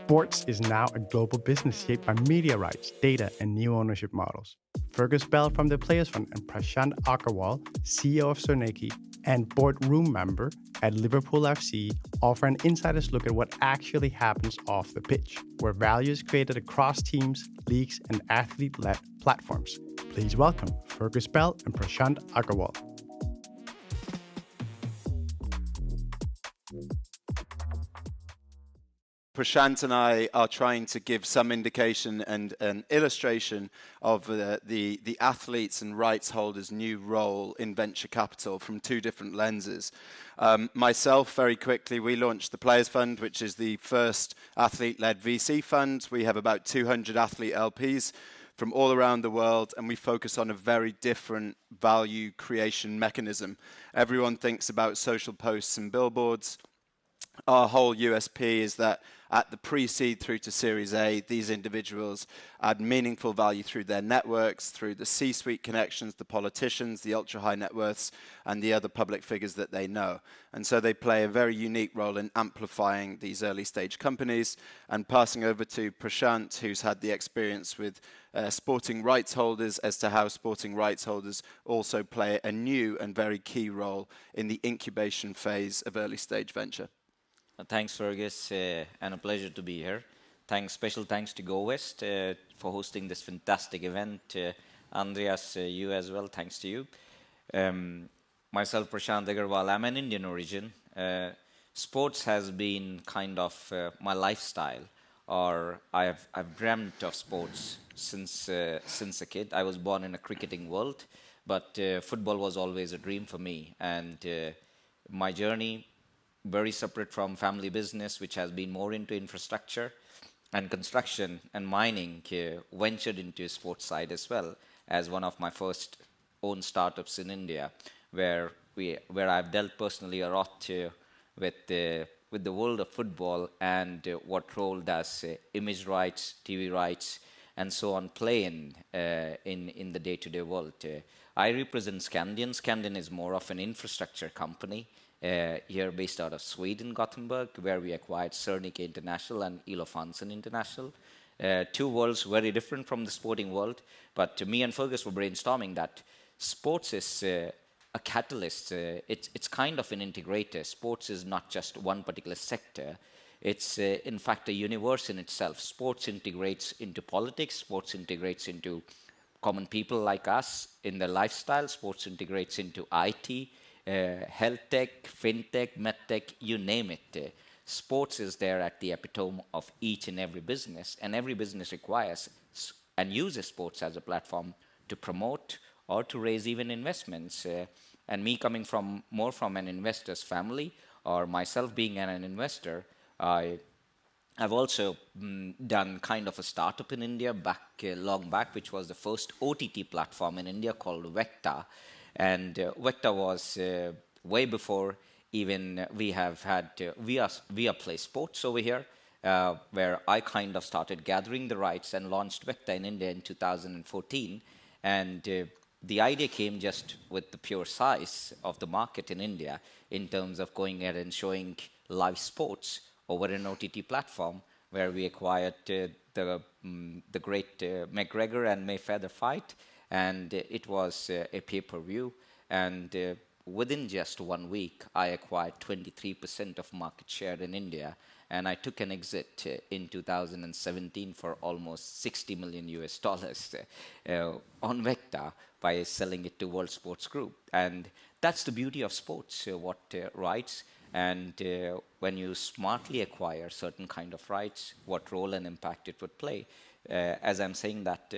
Sports is now a global business shaped by media rights, data, and new ownership models. Fergus Bell from the Players Fund and Prashant Agarwal, CEO of Cerneki and boardroom member at Liverpool FC, offer an insider's look at what actually happens off the pitch, where value is created across teams, leagues, and athlete-led platforms. Please welcome Fergus Bell and Prashant Agarwal. Prashant and I are trying to give some indication and an illustration of the athletes and rights holders' new role in venture capital from two different lenses. Myself, very quickly, we launched the Players Fund, which is the first athlete-led VC fund. We have about 200 athlete LPs from all around the world, and we focus on a very different value creation mechanism. Everyone thinks about social posts and billboards. Our whole USP is that at the pre-seed through to Series A, these individuals add meaningful value through their networks, through the C-suite connections, the politicians, the ultra-high net worths, and the other public figures that they know. And so they play a very unique role in amplifying these early-stage companies. And passing over to Prashant, who's had the experience with sporting rights holders, as to how sporting rights holders also play a new and very key role in the incubation phase of early-stage venture. Thanks, Fergus, and a pleasure to be here. Special thanks to GoWest for hosting this fantastic event. Andreas, you as well, thanks to you. Myself, Prashant Agarwal, I'm an Indian origin. Sports has been kind of my lifestyle, or I've dreamt of sports since a kid. I was born in a cricketing world, but football was always a dream for me. And my journey, very separate from family business, which has been more into infrastructure and construction and mining, ventured into sports side as well as one of my first own startups in India, where I've dealt personally a lot with the world of football and what role does image rights, TV rights, and so on play in the day-to-day world. I represent Scandian. Scandian is more of an infrastructure company. Here based out of Sweden, Gothenburg, where we acquired Cerneki International and Elofansen International. Two worlds very different from the sporting world, but me and Fergus were brainstorming that sports is a catalyst. It's kind of an integrator. Sports is not just one particular sector. It's in fact a universe in itself. Sports integrates into politics. Sports integrates into common people like us in their lifestyle. Sports integrates into IT, health tech, fintech, medtech, you name it. Sports is there at the epitome of each and every business, and every business requires and uses sports as a platform to promote or to raise even investments. And me coming more from an investor's family, or myself being an investor, I've also done kind of a startup in India long back, which was the first OTT platform in India called Vecta. And Vecta was way before even we have had Via Play Sports over here, where I kind of started gathering the rights and launched Vecta in India in 2014. And the idea came just with the pure size of the market in India in terms of going ahead and showing live sports over an OTT platform, where we acquired the great McGregor and Mayweather fight. And it was a pay-per-view, and within just 1 week, I acquired 23% of market share in India, and I took an exit in 2017 for almost $60 million on Vecta by selling it to World Sports Group. And that's the beauty of sports, rights, and when you smartly acquire certain kind of rights, what role and impact it would play. As I'm saying that,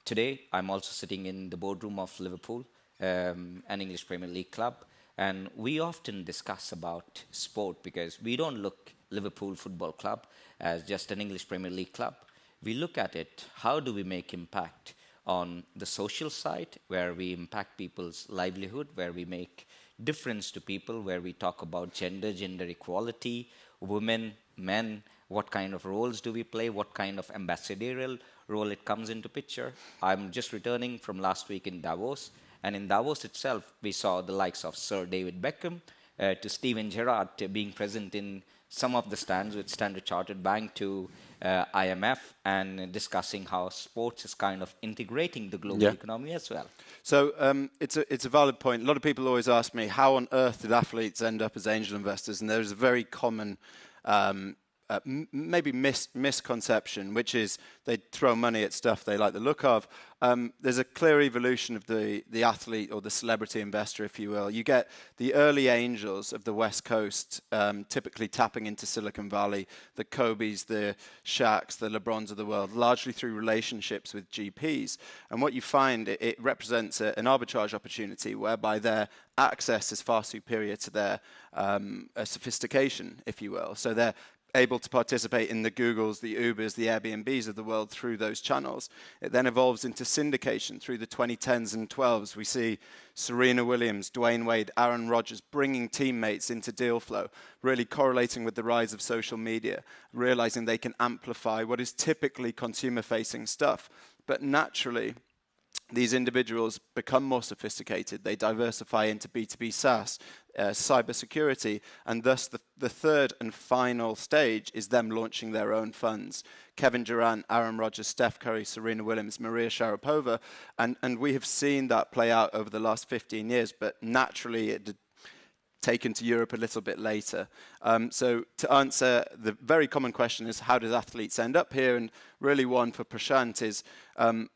today, I'm also sitting in the boardroom of Liverpool, an English Premier League club, and we often discuss about sport because we don't look Liverpool Football Club as just an English Premier League club. We look at it, how do we make impact on the social side, where we impact people's livelihood, where we make difference to people, where we talk about gender equality, women, men, what kind of roles do we play, what kind of ambassadorial role it comes into picture. I'm just returning from last week in Davos, and in Davos itself, we saw the likes of Sir David Beckham to Steven Gerrard being present in some of the stands with Standard Chartered Bank to IMF, and discussing how sports is kind of integrating the global economy as well. So it's a valid point. A lot of people always ask me, how on earth did athletes end up as angel investors? And there's a very common maybe misconception, which is they throw money at stuff they like the look of. There's a clear evolution of the athlete or the celebrity investor, if you will. You get the early angels of the West Coast typically tapping into Silicon Valley, the Kobes, the Shaqs, the LeBrons of the world, largely through relationships with GPs. And what you find, it represents an arbitrage opportunity whereby their access is far superior to their sophistication, if you will. So they're able to participate in the Googles, the Ubers, the Airbnbs of the world through those channels. It then evolves into syndication through the 2010s and 12s. We see Serena Williams, Dwayne Wade, Aaron Rodgers bringing teammates into deal flow, really correlating with the rise of social media, realizing they can amplify what is typically consumer-facing stuff. But naturally, these individuals become more sophisticated. They diversify into B2B SaaS, cybersecurity, and thus the third and final stage is them launching their own funds. Kevin Durant, Aaron Rodgers, Steph Curry, Serena Williams, Maria Sharapova, and we have seen that play out over the last 15 years, but naturally it taken to Europe a little bit later. So to answer the very common question is, how do athletes end up here? And really one for Prashant is,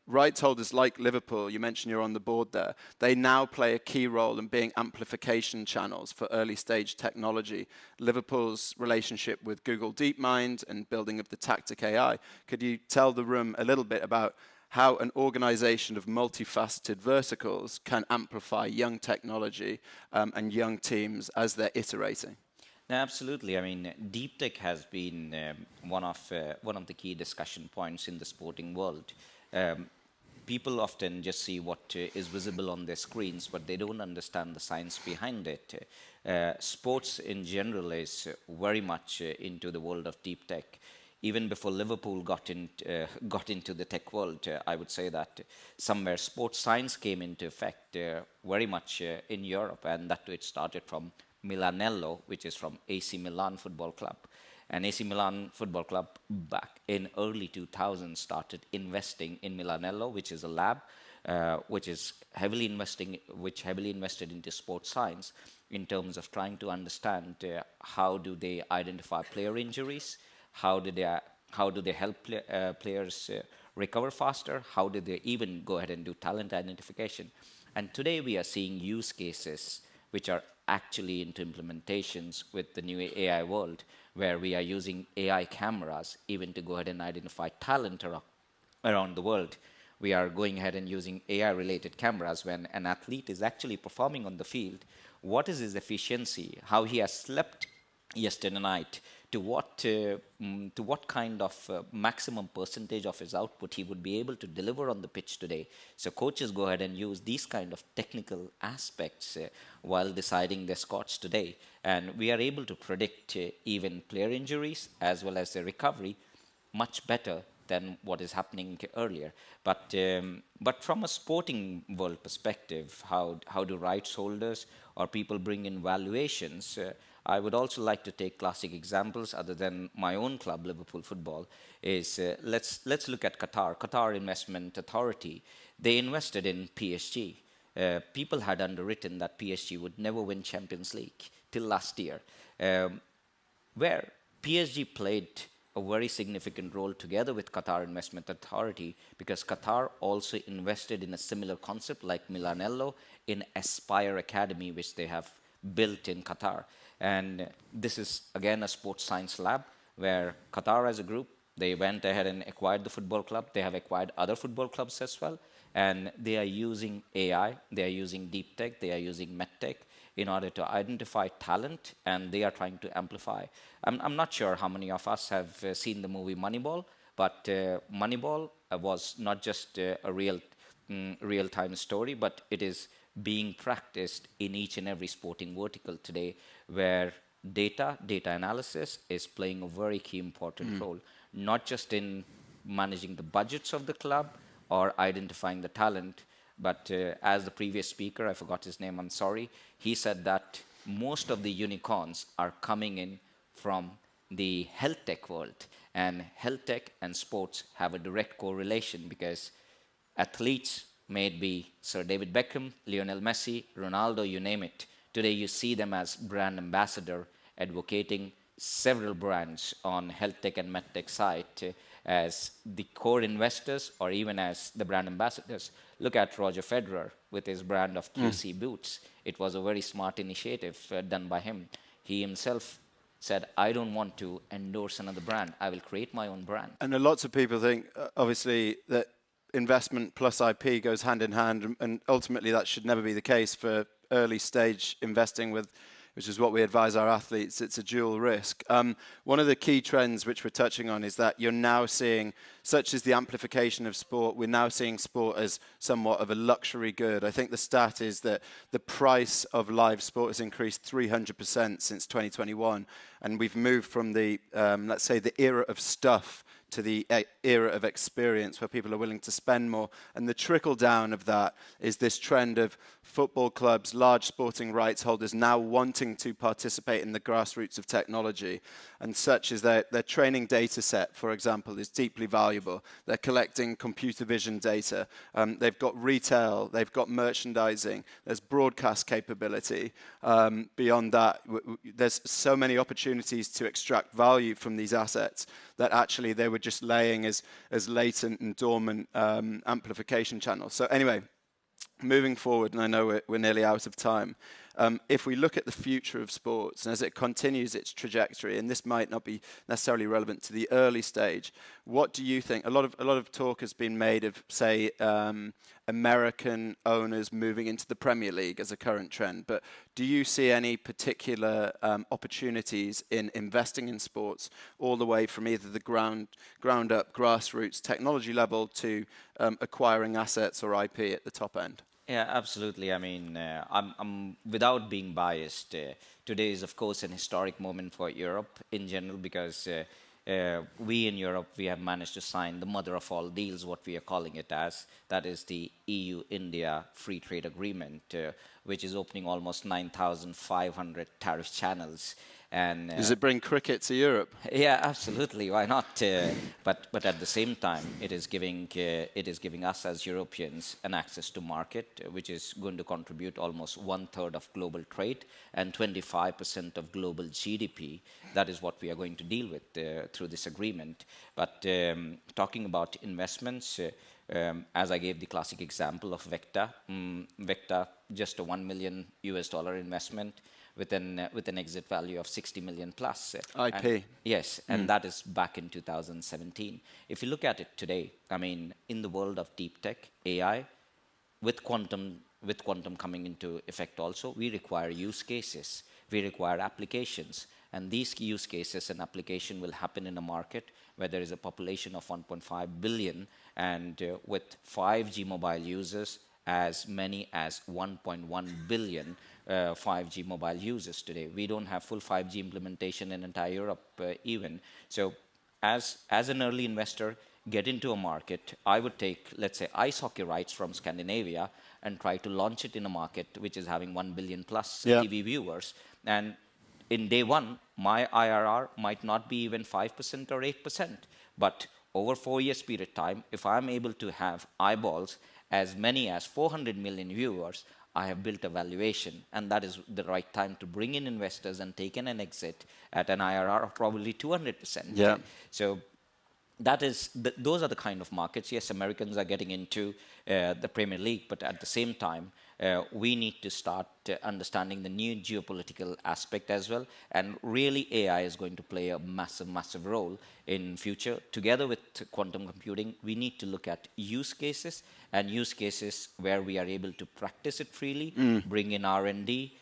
rights holders like Liverpool, you mentioned you're on the board there, they now play a key role in being amplification channels for early stage technology. Liverpool's relationship with Google DeepMind and building of the Tactic AI. Could you tell the room a little bit about how an organization of multifaceted verticals can amplify young technology and young teams as they're iterating? No, absolutely. I mean, deep tech has been one of the key discussion points in the sporting world. People often just see what is visible on their screens, but they don't understand the science behind it. Sports in general is very much into the world of deep tech. Even before Liverpool got into the tech world, I would say that somewhere sports science came into effect very much in Europe, and that it started from Milanello, which is from AC Milan Football Club. And AC Milan Football Club back in early 2000s started investing in Milanello, which is a lab which heavily invested into sports science in terms of trying to understand how do they identify player injuries, how do they help players recover faster, how do they even go ahead and do talent identification. And today we are seeing use cases which are actually into implementations with the new AI world, where we are using AI cameras even to go ahead and identify talent around the world. We are going ahead and using AI-related cameras when an athlete is actually performing on the field. What is his efficiency? How he has slept yesterday night? To what kind of maximum percentage of his output he would be able to deliver on the pitch today. So coaches go ahead and use these kind of technical aspects while deciding their squads today. And we are able to predict even player injuries as well as their recovery much better than what is happening earlier. But from a sporting world perspective, how do rights holders or people bring in valuations? I would also like to take classic examples other than my own club, Liverpool Football, is let's look at Qatar Investment Authority. They invested in PSG. People had underwritten that PSG would never win Champions League till last year, where PSG played a very significant role together with Qatar Investment Authority, because Qatar also invested in a similar concept like Milanello in Aspire Academy, which they have built in Qatar. And this is, again, a sports science lab where Qatar as a group, they went ahead and acquired the football club. They have acquired other football clubs as well. And they are using AI, they are using deep tech, they are using medtech in order to identify talent, and they are trying to amplify. I'm not sure how many of us have seen the movie Moneyball, but Moneyball was not just a real-time story, but it is being practiced in each and every sporting vertical today, where data analysis is playing a very key important role, not just in managing the budgets of the club or identifying the talent, but as the previous speaker, I forgot his name, I'm sorry, he said that most of the unicorns are coming in from the health tech world. And health tech and sports have a direct correlation because athletes, may it be Sir David Beckham, Lionel Messi, Ronaldo, you name it, today you see them as brand ambassador advocating several brands on health tech and medtech side as the core investors or even as the brand ambassadors. Look at Roger Federer with his brand of QC boots. It was a very smart initiative done by him. He himself said, I don't want to endorse another brand. I will create my own brand. And lots of people think, obviously, that investment plus IP goes hand in hand, and ultimately that should never be the case for early stage investing, which is what we advise our athletes. It's a dual risk. One of the key trends which we're touching on is that you're now seeing, such as the amplification of sport, we're now seeing sport as somewhat of a luxury good. I think the stat is that the price of live sport has increased 300% since 2021, and we've moved from the, let's say, the era of stuff to the era of experience where people are willing to spend more. And the trickle down of that is this trend of football clubs, large sporting rights holders now wanting to participate in the grassroots of technology. And such as their training data set, for example, is deeply valuable. They're collecting computer vision data. They've got retail, they've got merchandising, there's broadcast capability. Beyond that, there's so many opportunities to extract value from these assets that actually they were just laying as latent and dormant amplification channels. So anyway, moving forward, and I know we're nearly out of time, if we look at the future of sports and as it continues its trajectory, and this might not be necessarily relevant to the early stage, what do you think? A lot of talk has been made of, say, American owners moving into the Premier League as a current trend, but do you see any particular opportunities in investing in sports all the way from either the ground up grassroots technology level to acquiring assets or IP at the top end? Yeah, absolutely. I mean, I'm without being biased. Today is, of course, an historic moment for Europe in general because we in Europe, we have managed to sign the mother of all deals, what we are calling it as. That is the EU-India Free Trade Agreement, which is opening almost 9,500 tariff channels. And does it bring cricket to Europe? Yeah, absolutely. Why not? But at the same time, it is giving us as Europeans an access to market, which is going to contribute almost 1/3 of global trade and 25% of global GDP. That is what we are going to deal with through this agreement. But talking about investments, as I gave the classic example of Vecta, Vecta just a $1 million investment with an exit value of 60 million plus. IP. And, yes, and that is back in 2017. If you look at it today, I mean, in the world of deep tech, AI, with quantum coming into effect also, we require use cases, we require applications, and these use cases and application will happen in a market where there is a population of 1.5 billion and with 5G mobile users as many as 1.1 billion 5G mobile users today. We don't have full 5G implementation in entire Europe even. So as an early investor, get into a market. I would take, let's say, ice hockey rights from Scandinavia and try to launch it in a market which is having 1 billion plus TV viewers. And in day one, my IRR might not be even 5% or 8%. But over 4 years period of time, if I'm able to have eyeballs as many as 400 million viewers, I have built a valuation, and that is the right time to bring in investors and take in an exit at an IRR of probably 200%. Yeah. So that is those are the kind of markets. Yes, Americans are getting into the Premier League, but at the same time, we need to start understanding the new geopolitical aspect as well. And really, AI is going to play a massive, massive role in future. Together with quantum computing, we need to look at use cases and use cases where we are able to practice it freely, bring in R&D,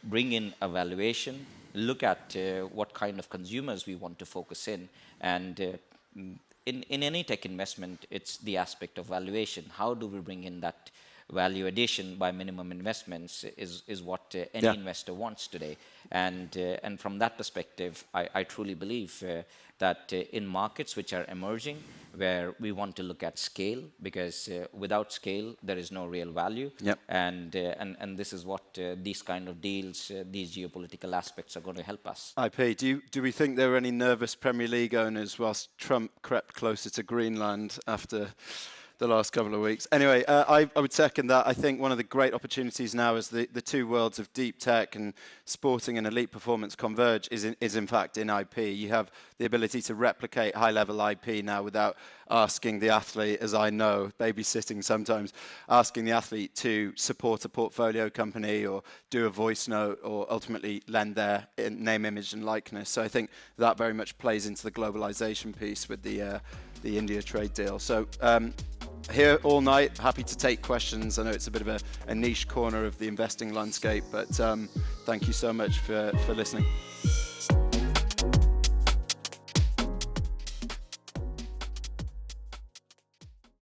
bring in evaluation, look at what kind of consumers we want to focus in. And in any tech investment, it's the aspect of valuation. How do we bring in that value addition by minimum investments is what any investor wants today. And from that perspective, I truly believe that in markets which are emerging, where we want to look at scale, because without scale, there is no real value. And this is what these kind of deals, these geopolitical aspects are going to help us. IP, do we think there were any nervous Premier League owners whilst Trump crept closer to Greenland after the last couple of weeks? Anyway, I would second that. I think one of the great opportunities now as the two worlds of deep tech and sporting and elite performance converge is in fact in IP. You have the ability to replicate high-level IP now without asking the athlete, as I know, babysitting sometimes, asking the athlete to support a portfolio company or do a voice note or ultimately lend their name, image and likeness. So I think that very much plays into the globalization piece with the India trade deal. So here all night, happy to take questions. I know it's a bit of a niche corner of the investing landscape, but thank you so much for listening.